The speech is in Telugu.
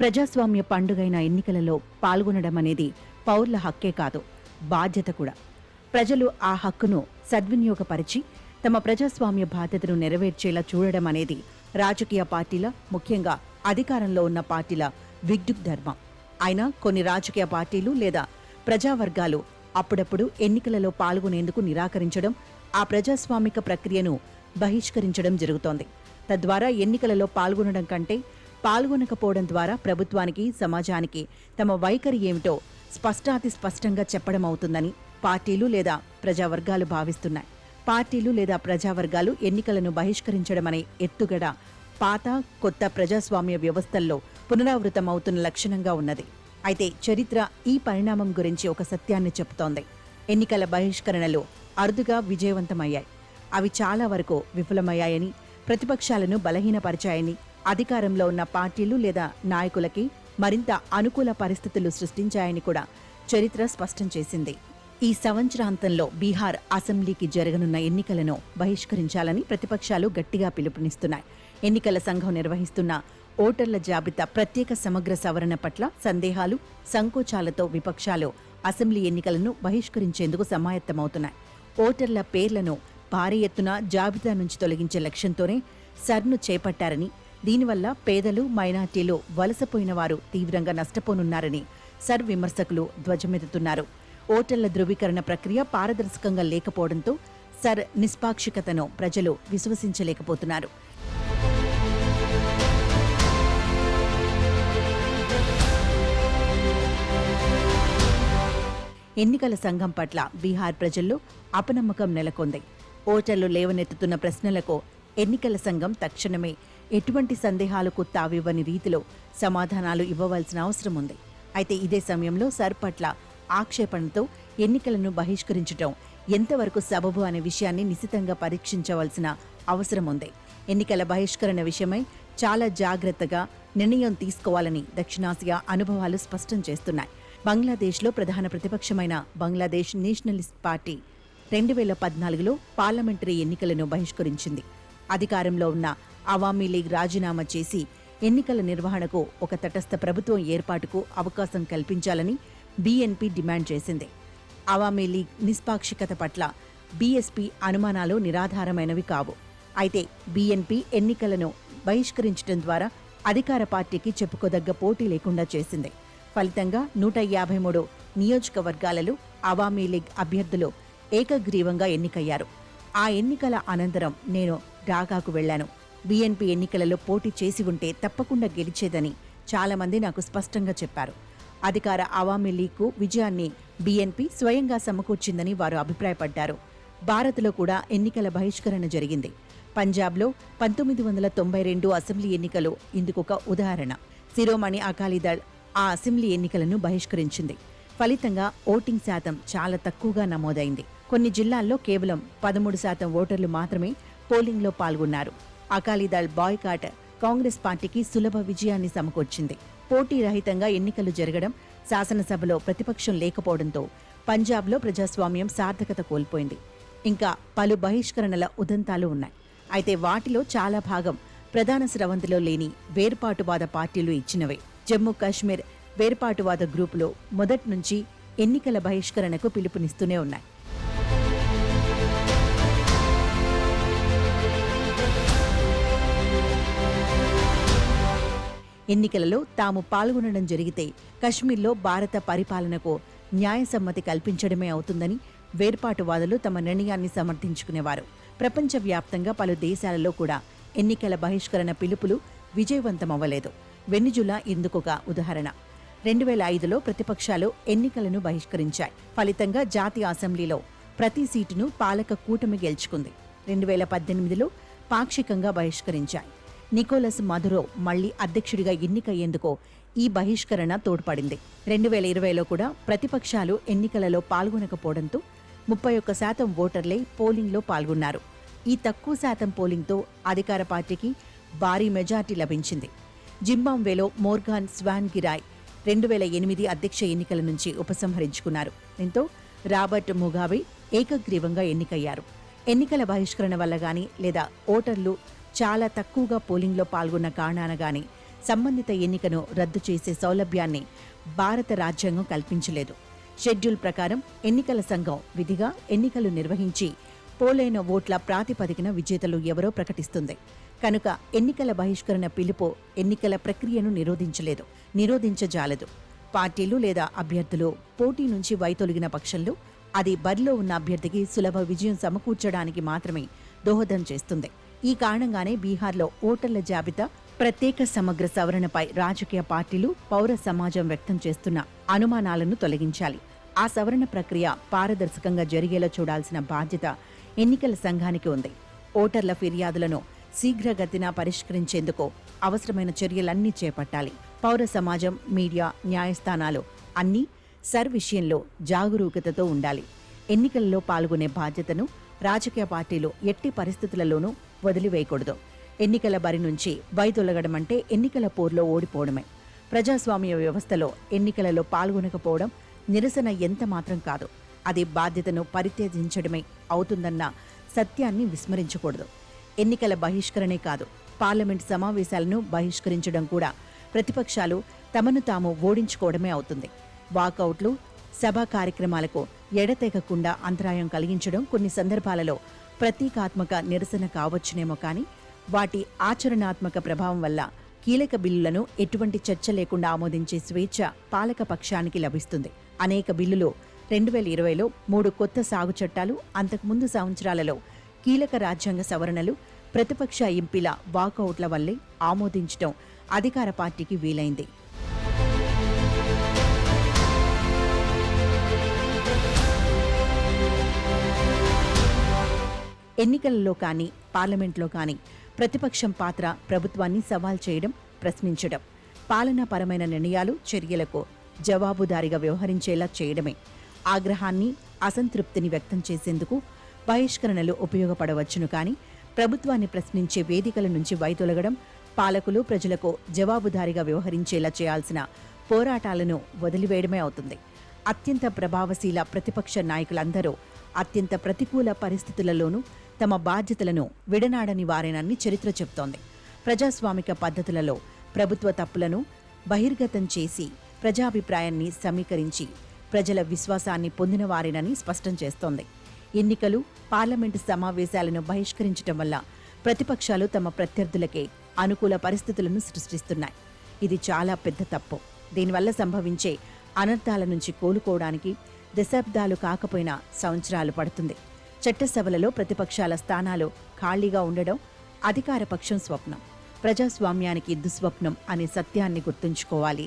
ప్రజాస్వామ్య పండుగైన ఎన్నికలలో పాల్గొనడం అనేది పౌరుల హక్కే కాదు, బాధ్యత కూడా. ప్రజలు ఆ హక్కును సద్వినియోగపరిచి తమ ప్రజాస్వామ్య బాధ్యతను నెరవేర్చేలా చూడడం అనేది రాజకీయ పార్టీల, ముఖ్యంగా అధికారంలో ఉన్న పార్టీల విద్యుత్ ధర్మం. అయినా కొన్ని రాజకీయ పార్టీలు లేదా ప్రజావర్గాలు అప్పుడప్పుడు ఎన్నికలలో పాల్గొనేందుకు నిరాకరించడం, ఆ ప్రజాస్వామిక ప్రక్రియను బహిష్కరించడం జరుగుతోంది. తద్వారా ఎన్నికలలో పాల్గొనడం కంటే పాల్గొనకపోవడం ద్వారా ప్రభుత్వానికి, సమాజానికి తమ వైఖరి ఏమిటో స్పష్టంగా చెప్పడం అవుతుందని పార్టీలు లేదా ప్రజావర్గాలు భావిస్తున్నాయి. పార్టీలు లేదా ప్రజావర్గాలు ఎన్నికలను బహిష్కరించడమనే ఎత్తుగడ పాత, కొత్త ప్రజాస్వామ్య వ్యవస్థల్లో పునరావృతమవుతున్న లక్షణంగా ఉన్నది. అయితే చరిత్ర ఈ పరిణామం గురించి ఒక సత్యాన్ని చెబుతోంది. ఎన్నికల బహిష్కరణలు అరుదుగా విజయవంతమయ్యాయి. అవి చాలా వరకు విఫలమయ్యాయని, ప్రతిపక్షాలను బలహీనపరిచాయని, అధికారంలో ఉన్న పార్టీలు లేదా నాయకులకి మరింత అనుకూల పరిస్థితులు సృష్టించాయని కూడా చరిత్ర స్పష్టం చేసింది. ఈ సంవత్సరాంతంలో బీహార్ అసెంబ్లీకి జరగనున్న ఎన్నికలను బహిష్కరించాలని ప్రతిపక్షాలు గట్టిగా పిలుపునిస్తున్నాయి. ఎన్నికల సంఘం నిర్వహిస్తున్న ఓటర్ల జాబితా ప్రత్యేక సమగ్ర సవరణ పట్ల సందేహాలు, సంకోచాలతో విపక్షాలు అసెంబ్లీ ఎన్నికలను బహిష్కరించేందుకు సమాయత్తమవుతున్నాయి. ఓటర్ల పేర్లను భారీ ఎత్తున జాబితా నుంచి తొలగించే లక్ష్యంతోనే సర్ను చేపట్టారని, దీనివల్ల పేదలు, మైనార్టీలు, వలసపోయిన వారు తీవ్రంగా నష్టపోనున్నారని సర్ విమర్శకులు ధ్వజమెత్తుతున్నారు. ఓటర్ల ధృవీకరణ ప్రక్రియ పారదర్శకంగా లేకపోవడంతో సర్ నిష్పాక్షికతను ప్రజలు విశ్వసించలేకపోతున్నారు. ఎన్నికల సంఘం పట్ల బీహార్ ప్రజల్లో అపనమ్మకం నెలకొంది. ఓటర్లు లేవనెత్తుతున్న ప్రశ్నలకు ఎన్నికల సంఘం తక్షణమే ఎటువంటి సందేహాలకు తావివ్వని రీతిలో సమాధానాలు ఇవ్వవలసిన అవసరం ఉంది. అయితే ఇదే సమయంలో సర్ పట్ల ఆక్షేపణతో ఎన్నికలను బహిష్కరించడం ఎంతవరకు సబబు అనే విషయాన్ని నిశితంగా పరీక్షించవలసిన అవసరం ఉంది. ఎన్నికల బహిష్కరణ విషయమై చాలా జాగ్రత్తగా నిర్ణయం తీసుకోవాలని దక్షిణాసియా అనుభవాలు స్పష్టం చేస్తున్నాయి. బంగ్లాదేశ్లో ప్రధాన ప్రతిపక్షమైన బంగ్లాదేశ్ నేషనలిస్ట్ పార్టీ 2014లో పార్లమెంటరీ ఎన్నికలను బహిష్కరించింది. అధికారంలో ఉన్న అవామీ లీగ్ రాజీనామా చేసి ఎన్నికల నిర్వహణకు ఒక తటస్థ ప్రభుత్వం ఏర్పాటుకు అవకాశం కల్పించాలని బీఎన్పీ డిమాండ్ చేసింది. అవామీ లీగ్ నిష్పాక్షికత పట్ల బీఎస్పీ అనుమానాలు నిరాధారమైనవి కావు. అయితే బీఎన్పీ ఎన్నికలను బహిష్కరించడం ద్వారా అధికార పార్టీకి చెప్పుకోదగ్గ పోటీ లేకుండా చేసింది. ఫలితంగా 153 నియోజకవర్గాలలో అవామీ లీగ్ అభ్యర్థులు ఏకగ్రీవంగా ఎన్నికయ్యారు. ఆ ఎన్నికల అనంతరం నేను ఢాకాకు వెళ్లాను. బీఎన్పీ ఎన్నికలలో పోటీ చేసి ఉంటే తప్పకుండా గెలిచేదని చాలామంది నాకు స్పష్టంగా చెప్పారు. అధికార అవామీ లీగ్కు విజయాన్ని బీఎన్పీ స్వయంగా సమకూర్చిందని వారు అభిప్రాయపడ్డారు. భారత్లో కూడా ఎన్నికల బహిష్కరణ జరిగింది. పంజాబ్లో 1992 అసెంబ్లీ ఎన్నికలు ఇందుకొక ఉదాహరణ. శిరోమణి అకాలీదళ్ ఆ అసెంబ్లీ ఎన్నికలను బహిష్కరించింది. ఫలితంగా ఓటింగ్ శాతం చాలా తక్కువగా నమోదైంది. కొన్ని జిల్లాల్లో కేవలం 13% ఓటర్లు మాత్రమే పోలింగ్లో పాల్గొన్నారు. అకాలీదళ్ బాయ్కాట్ కాంగ్రెస్ పార్టీకి సులభ విజయాన్ని సమకూర్చింది. పోటీ రహితంగా ఎన్నికలు జరగడం, శాసనసభలో ప్రతిపక్షం లేకపోవడంతో పంజాబ్లో ప్రజాస్వామ్యం సార్థకత కోల్పోయింది. ఇంకా పలు బహిష్కరణల ఉదంతాలు ఉన్నాయి. అయితే వాటిలో చాలా భాగం ప్రధాన స్రవంతిలో లేని వేర్పాటువాద పార్టీలు ఇచ్చినవే. జమ్మూ కాశ్మీర్ వేర్పాటువాద గ్రూపులో మొదటి నుంచి ఎన్నికల బహిష్కరణకు పిలుపునిస్తూనే ఉన్నాయి. ఎన్నికలలో తాము పాల్గొనడం జరిగితే కశ్మీర్లో భారత పరిపాలనకు న్యాయసమ్మతి కల్పించడమే అవుతుందని వేర్పాటువాదులు తమ నిర్ణయాన్ని సమర్థించుకునేవారు. ప్రపంచవ్యాప్తంగా పలు దేశాలలో కూడా ఎన్నికల బహిష్కరణ పిలుపులు విజయవంతమవ్వలేదు. వెనిజులా ఇందుకొక ఉదాహరణ. 2005లో ప్రతిపక్షాలు ఎన్నికలను బహిష్కరించాయి. ఫలితంగా జాతీయ అసెంబ్లీలో ప్రతి సీటును పాలక కూటమి గెలుచుకుంది. 2018లో పాక్షికంగా బహిష్కరించాయి. నికోలస్ మదురో మళ్లీ అధ్యక్షుడిగా ఎన్నికయ్యేందుకు ఈ బహిష్కరణ తోడ్పడింది. 2020లో కూడా ప్రతిపక్షాలు ఎన్నికలలో పాల్గొనకపోవడంతో 31% ఓటర్లే పోలింగ్లో పాల్గొన్నారు. ఈ తక్కువ శాతం పోలింగ్తో అధికార పార్టీకి భారీ మెజార్టీ లభించింది. జింబాబ్వేలో మోర్గాన్ స్వాన్గిరాయ్ 2008 అధ్యక్ష ఎన్నికల నుంచి ఉపసంహరించుకున్నారు. దీంతో రాబర్ట్ ముగాబే ఏకగ్రీవంగా ఎన్నికయ్యారు. ఎన్నికల బహిష్కరణ వల్ల గాని లేదా ఓటర్లు చాలా తక్కువగా పోలింగ్లో పాల్గొన్న కారణాన గాని సంబంధిత ఎన్నికను రద్దు చేసే సౌలభ్యాన్ని భారత రాజ్యాంగం కల్పించలేదు. షెడ్యూల్ ప్రకారం ఎన్నికల సంఘం విధిగా ఎన్నికలు నిర్వహించి పోలైన ఓట్ల ప్రాతిపదికన విజేతలు ఎవరో ప్రకటిస్తుంది. కనుక ఎన్నికల బహిష్కరణ పిలుపు ఎన్నికల ప్రక్రియను నిరోధించజాలదు. పార్టీలు లేదా అభ్యర్థులు పోటీ నుంచి వైతొలిగిన పక్షంలో అది బరిలో ఉన్న అభ్యర్థికి సులభ విజయం సమకూర్చడానికి మాత్రమే దోహదం చేస్తుంది. ఈ కారణంగానే బీహార్లో ఓటర్ల జాబితా ప్రత్యేక సమగ్ర సవరణపై రాజకీయ పార్టీలు, పౌర సమాజం వ్యక్తం చేస్తున్న అనుమానాలను తొలగించాలి. ఆ సవరణ ప్రక్రియ పారదర్శకంగా జరిగేలా చూడాల్సిన బాధ్యత ఎన్నికల సంఘానికి ఉంది. ఓటర్ల ఫిర్యాదులను శీఘ్రగతిన పరిష్కరించేందుకు అవసరమైన చర్యలన్నీ చేపట్టాలి. పౌర సమాజం, మీడియా, న్యాయస్థానాలు అన్నీ విషయంలో జాగరూకతతో ఉండాలి. ఎన్నికలలో పాల్గొనే బాధ్యతను రాజకీయ పార్టీలు ఎట్టి పరిస్థితులలోనూ వదిలివేయకూడదు. ఎన్నికల బరి నుంచి వైదొలగడం అంటే ఎన్నికల పోరులో ఓడిపోవడమే. ప్రజాస్వామ్య వ్యవస్థలో ఎన్నికలలో పాల్గొనకపోవడం నిరసన ఎంత మాత్రం కాదు, అది బాధ్యతను పరిత్యజించడమే అవుతుందన్న సత్యాన్ని విస్మరించకూడదు. ఎన్నికల బహిష్కరణే కాదు, పార్లమెంట్ సమావేశాలను బహిష్కరించడం కూడా ప్రతిపక్షాలు తమను తాము ఓడించుకోవడమే అవుతుంది. వాకౌట్లు, సభా కార్యక్రమాలకు ఎడతెగకుండా అంతరాయం కలిగించడం కొన్ని సందర్భాలలో ప్రతీకాత్మక నిరసన కావచ్చునేమో కానీ వాటి ఆచరణాత్మక ప్రభావం వల్ల కీలక బిల్లులను ఎటువంటి చర్చ లేకుండా ఆమోదించే స్వేచ్ఛ పాలక పక్షానికి లభిస్తుంది. అనేక బిల్లులు 2020లో 3 కొత్త సాగు చట్టాలు, అంతకుముందు సంవత్సరాలలో కీలక రాజ్యాంగ సవరణలు ప్రతిపక్ష ఎంపీల వాకౌట్ల వల్లే ఆమోదించడం అధికార పార్టీకి వీలైంది. ఎన్నికలలో కానీ పార్లమెంట్లో కానీ ప్రతిపక్షం పాత్ర ప్రభుత్వాన్ని సవాల్ చేయడం, ప్రశ్నించడం, పాలనాపరమైన నిర్ణయాలు, చర్యలకు జవాబుదారీగా వ్యవహరించేలా చేయడమే. ఆగ్రహాన్ని, అసంతృప్తిని వ్యక్తం చేసేందుకు బహిష్కరణలు ఉపయోగపడవచ్చును కానీ ప్రభుత్వాన్ని ప్రశ్నించే వేదికల నుంచి వైదొలగడం, పాలకులు ప్రజలకు జవాబుదారీగా వ్యవహరించేలా చేయాల్సిన పోరాటాలను వదిలివేయడమే అవుతుంది. అత్యంత ప్రభావశీల ప్రతిపక్ష నాయకులందరూ అత్యంత ప్రతికూల పరిస్థితులలోనూ తమ బాధ్యతలను విడనాడని వారేనని చరిత్ర చెబుతోంది. ప్రజాస్వామిక పద్ధతులలో ప్రభుత్వ తప్పులను బహిర్గతం చేసి ప్రజాభిప్రాయాన్ని సమీకరించి ప్రజల విశ్వాసాన్ని పొందిన వారేనని స్పష్టం చేస్తోంది. ఎన్నికలు, పార్లమెంటు సమావేశాలను బహిష్కరించడం వల్ల ప్రతిపక్షాలు తమ ప్రత్యర్థులకే అనుకూల పరిస్థితులను సృష్టిస్తున్నాయి. ఇది చాలా పెద్ద తప్పు. దీనివల్ల సంభవించే అనర్థాల నుంచి కోలుకోవడానికి దశాబ్దాలు కాకపోయినా సంవత్సరాలు పడుతుంది. చట్టసభలలో ప్రతిపక్షాల స్థానాలు ఖాళీగా ఉండడం అధికార పక్షం స్వప్నం, ప్రజాస్వామ్యానికి దుస్వప్నం అనే సత్యాన్ని గుర్తుంచుకోవాలి.